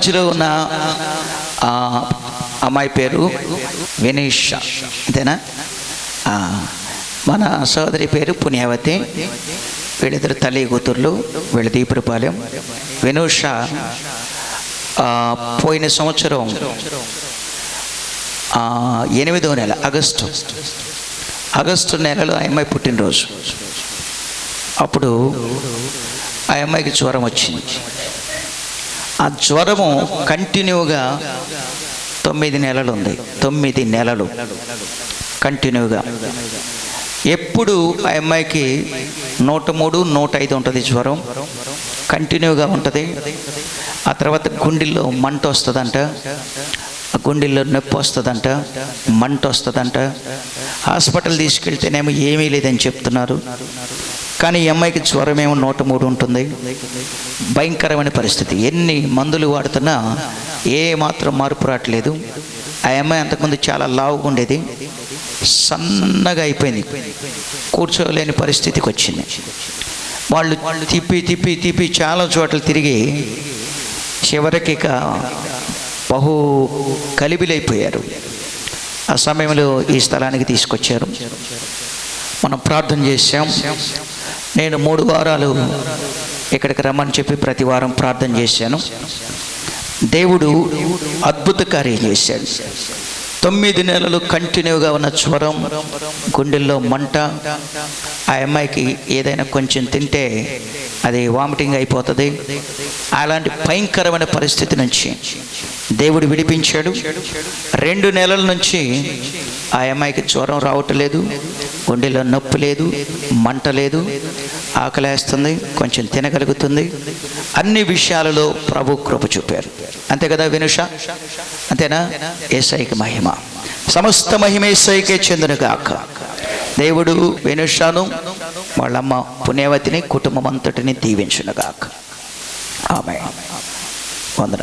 మధ్యలో ఉన్న అమ్మాయి పేరు వెనీషా, అంతేనా? మన సోదరి పేరు పుణ్యవతి. వీళ్ళిద్దరు తల్లి కూతుర్లు. వీళ్ళ దీపురపాలెం. వెనూషా పోయిన సంవత్సరం 8వ నెల ఆగస్టు నెలలో ఆ అమ్మాయి పుట్టినరోజు. అప్పుడు ఆ అమ్మాయికి జ్వరం వచ్చింది. ఆ జ్వరము కంటిన్యూగా 9 నెలలు ఉంది. 9 నెలలు కంటిన్యూగా. ఎప్పుడు ఆ అమ్మాయికి 103, 105 ఉంటుంది జ్వరం, కంటిన్యూగా ఉంటుంది. ఆ తర్వాత గుండెల్లో మంట వస్తుందంట, ఆ గుండెల్లో నొప్పి వస్తుందంట, మంట వస్తుందంట. హాస్పిటల్ తీసుకెళ్తేనేమో ఏమీ లేదని చెప్తున్నారు. కానీ ఈ అమ్మాయికి జ్వరం ఏమో 103 ఉంటుంది. భయంకరమైన పరిస్థితి. ఎన్ని మందులు వాడుతున్నా ఏ మాత్రం మార్పు రావట్లేదు. ఆ అమ్మాయి అంతకుముందు చాలా లావుగా ఉండేది, సన్నగా అయిపోయింది, కూర్చోలేని పరిస్థితికి వచ్చింది. వాళ్ళు తిప్పి తిప్పి తిప్పి చాలా చోట్ల తిరిగి చివరికి బహు కలిబిలైపోయారు. ఆ సమయంలో ఈ స్థలానికి తీసుకొచ్చారు. మనం ప్రార్థన చేశాం. నేను 3 వారాలు ఇక్కడికి రమ్మని చెప్పి ప్రతి వారం ప్రార్థన చేశాను. దేవుడు అద్భుత కార్యం చేశాడు. 9 నెలలు కంటిన్యూగా ఉన్న జ్వరం, గుండెల్లో మంట. ఆ అమ్మాయికి ఏదైనా కొంచెం తింటే అది వామిటింగ్ అయిపోతుంది. అలాంటి భయంకరమైన పరిస్థితి నుంచి దేవుడు విడిపించాడు. 2 నెలల నుంచి ఆ అమ్మాయికి జ్వరం రావట్లేదు, గుండెలో నొప్పి లేదు, మంట లేదు, ఆకలేస్తుంది, కొంచెం తినగలుగుతుంది. అన్ని విషయాలలో ప్రభు కృప చూపారు. అంతే కదా వెనుషా? అంతేనా? యేసయ్యకి మహిమ, సమస్త మహిమ యేసయ్యకే చెందునుగాక. దేవుడు వెనుషాను, వాళ్ళమ్మ పుణ్యవతిని, కుటుంబం అంతటిని దీవించునుగాక. ఆమేన్. వందనాలు.